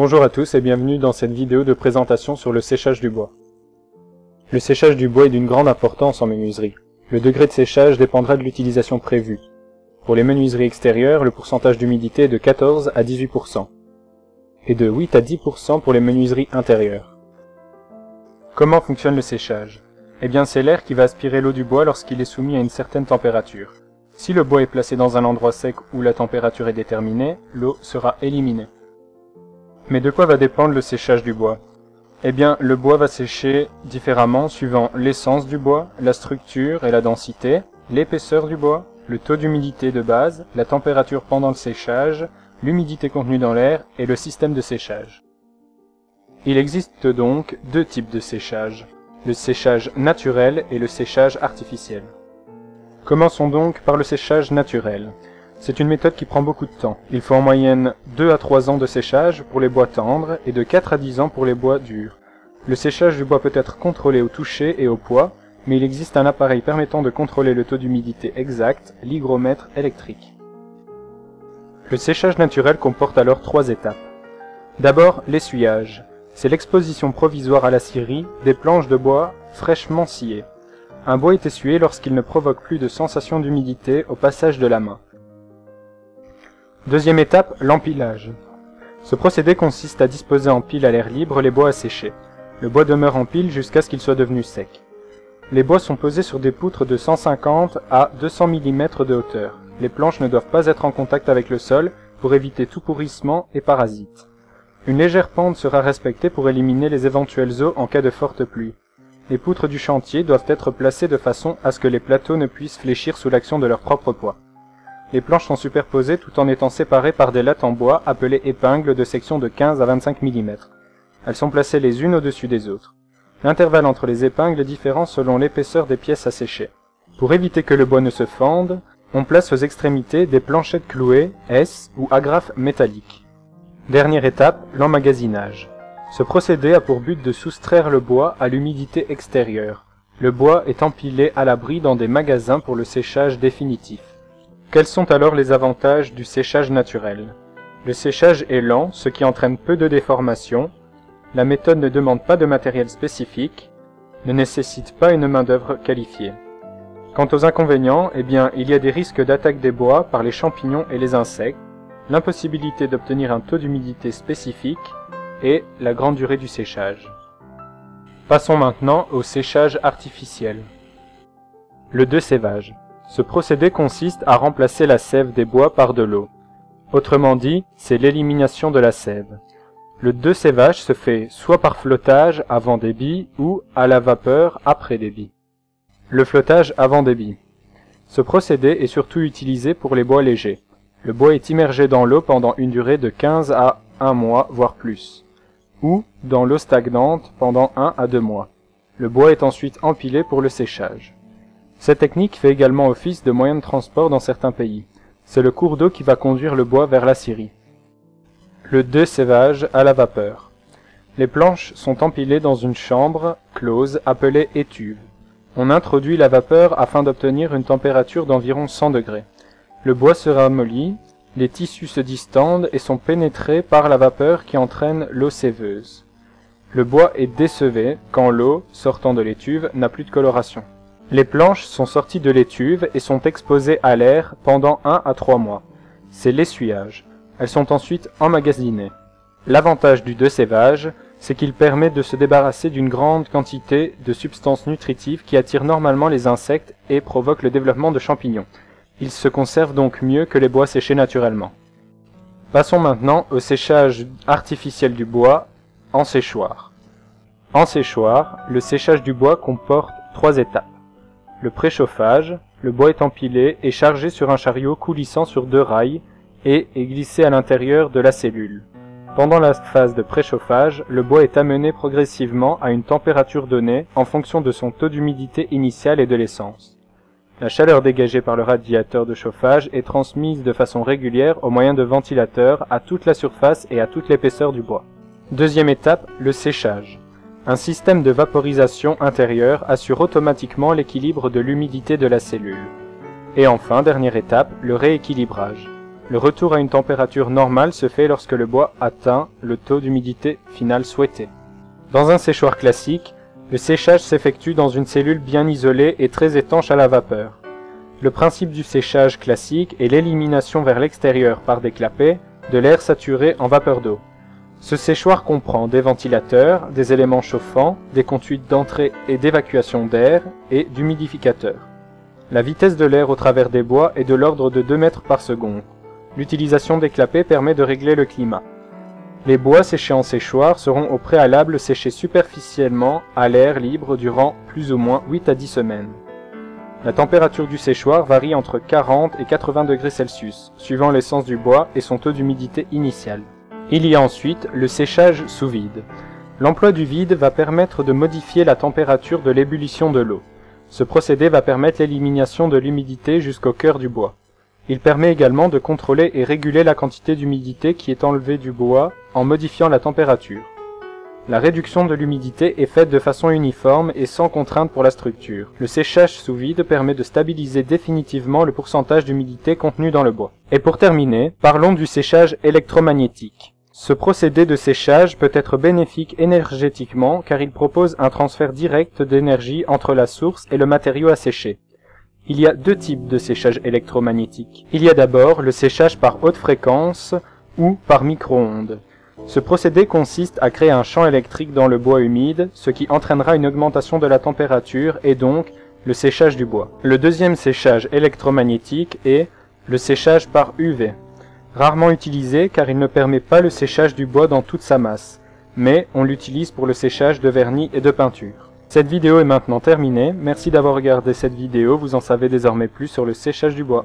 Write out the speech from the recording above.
Bonjour à tous et bienvenue dans cette vidéo de présentation sur le séchage du bois. Le séchage du bois est d'une grande importance en menuiserie. Le degré de séchage dépendra de l'utilisation prévue. Pour les menuiseries extérieures, le pourcentage d'humidité est de 14 à 18% et de 8 à 10% pour les menuiseries intérieures. Comment fonctionne le séchage? Eh bien, c'est l'air qui va aspirer l'eau du bois lorsqu'il est soumis à une certaine température. Si le bois est placé dans un endroit sec où la température est déterminée, l'eau sera éliminée. Mais de quoi va dépendre le séchage du bois? Eh bien, le bois va sécher différemment suivant l'essence du bois, la structure et la densité, l'épaisseur du bois, le taux d'humidité de base, la température pendant le séchage, l'humidité contenue dans l'air et le système de séchage. Il existe donc deux types de séchage, le séchage naturel et le séchage artificiel. Commençons donc par le séchage naturel. C'est une méthode qui prend beaucoup de temps. Il faut en moyenne 2 à 3 ans de séchage pour les bois tendres et de 4 à 10 ans pour les bois durs. Le séchage du bois peut être contrôlé au toucher et au poids, mais il existe un appareil permettant de contrôler le taux d'humidité exact, l'hygromètre électrique. Le séchage naturel comporte alors 3 étapes. D'abord, l'essuyage. C'est l'exposition provisoire à la scierie des planches de bois fraîchement sciées. Un bois est essuyé lorsqu'il ne provoque plus de sensation d'humidité au passage de la main. Deuxième étape, l'empilage. Ce procédé consiste à disposer en pile à l'air libre les bois à sécher. Le bois demeure en pile jusqu'à ce qu'il soit devenu sec. Les bois sont posés sur des poutres de 150 à 200 mm de hauteur. Les planches ne doivent pas être en contact avec le sol pour éviter tout pourrissement et parasites. Une légère pente sera respectée pour éliminer les éventuelles eaux en cas de forte pluie. Les poutres du chantier doivent être placées de façon à ce que les plateaux ne puissent fléchir sous l'action de leur propre poids. Les planches sont superposées tout en étant séparées par des lattes en bois appelées épingles de section de 15 à 25 mm. Elles sont placées les unes au-dessus des autres. L'intervalle entre les épingles est différent selon l'épaisseur des pièces à sécher. Pour éviter que le bois ne se fende, on place aux extrémités des planchettes clouées, S ou agrafes métalliques. Dernière étape, l'emmagasinage. Ce procédé a pour but de soustraire le bois à l'humidité extérieure. Le bois est empilé à l'abri dans des magasins pour le séchage définitif. Quels sont alors les avantages du séchage naturel? Le séchage est lent, ce qui entraîne peu de déformation. La méthode ne demande pas de matériel spécifique, ne nécessite pas une main-d'œuvre qualifiée. Quant aux inconvénients, eh bien, il y a des risques d'attaque des bois par les champignons et les insectes, l'impossibilité d'obtenir un taux d'humidité spécifique et la grande durée du séchage. Passons maintenant au séchage artificiel. Le dessévage. Ce procédé consiste à remplacer la sève des bois par de l'eau. Autrement dit, c'est l'élimination de la sève. Le dessévage se fait soit par flottage avant débit ou à la vapeur après débit. Le flottage avant débit. Ce procédé est surtout utilisé pour les bois légers. Le bois est immergé dans l'eau pendant une durée de 15 à 1 mois, voire plus, ou dans l'eau stagnante pendant 1 à 2 mois. Le bois est ensuite empilé pour le séchage. Cette technique fait également office de moyen de transport dans certains pays. C'est le cours d'eau qui va conduire le bois vers la scierie. Le dessévage à la vapeur. Les planches sont empilées dans une chambre close appelée étuve. On introduit la vapeur afin d'obtenir une température d'environ 100 degrés. Le bois se ramollit, les tissus se distendent et sont pénétrés par la vapeur qui entraîne l'eau séveuse. Le bois est dessévé quand l'eau, sortant de l'étuve, n'a plus de coloration. Les planches sont sorties de l'étuve et sont exposées à l'air pendant 1 à 3 mois. C'est l'essuyage. Elles sont ensuite emmagasinées. L'avantage du dessévage, c'est qu'il permet de se débarrasser d'une grande quantité de substances nutritives qui attirent normalement les insectes et provoquent le développement de champignons. Ils se conservent donc mieux que les bois séchés naturellement. Passons maintenant au séchage artificiel du bois en séchoir. En séchoir, le séchage du bois comporte 3 étapes. Le préchauffage, le bois est empilé et chargé sur un chariot coulissant sur 2 rails et est glissé à l'intérieur de la cellule. Pendant la phase de préchauffage, le bois est amené progressivement à une température donnée en fonction de son taux d'humidité initial et de l'essence. La chaleur dégagée par le radiateur de chauffage est transmise de façon régulière au moyen de ventilateurs à toute la surface et à toute l'épaisseur du bois. Deuxième étape, le séchage. Un système de vaporisation intérieure assure automatiquement l'équilibre de l'humidité de la cellule. Et enfin, dernière étape, le rééquilibrage. Le retour à une température normale se fait lorsque le bois atteint le taux d'humidité final souhaité. Dans un séchoir classique, le séchage s'effectue dans une cellule bien isolée et très étanche à la vapeur. Le principe du séchage classique est l'élimination vers l'extérieur par des clapets de l'air saturé en vapeur d'eau. Ce séchoir comprend des ventilateurs, des éléments chauffants, des conduites d'entrée et d'évacuation d'air et d'humidificateurs. La vitesse de l'air au travers des bois est de l'ordre de 2 mètres par seconde. L'utilisation des clapets permet de régler le climat. Les bois séchés en séchoir seront au préalable séchés superficiellement à l'air libre durant plus ou moins 8 à 10 semaines. La température du séchoir varie entre 40 et 80 degrés Celsius, suivant l'essence du bois et son taux d'humidité initial. Il y a ensuite le séchage sous vide. L'emploi du vide va permettre de modifier la température de l'ébullition de l'eau. Ce procédé va permettre l'élimination de l'humidité jusqu'au cœur du bois. Il permet également de contrôler et réguler la quantité d'humidité qui est enlevée du bois en modifiant la température. La réduction de l'humidité est faite de façon uniforme et sans contrainte pour la structure. Le séchage sous vide permet de stabiliser définitivement le pourcentage d'humidité contenu dans le bois. Et pour terminer, parlons du séchage électromagnétique. Ce procédé de séchage peut être bénéfique énergétiquement car il propose un transfert direct d'énergie entre la source et le matériau à sécher. Il y a 2 types de séchage électromagnétique. Il y a d'abord le séchage par haute fréquence ou par micro-ondes. Ce procédé consiste à créer un champ électrique dans le bois humide, ce qui entraînera une augmentation de la température et donc le séchage du bois. Le deuxième séchage électromagnétique est le séchage par UV. Rarement utilisé car il ne permet pas le séchage du bois dans toute sa masse, mais on l'utilise pour le séchage de vernis et de peinture. Cette vidéo est maintenant terminée, merci d'avoir regardé cette vidéo, vous en savez désormais plus sur le séchage du bois.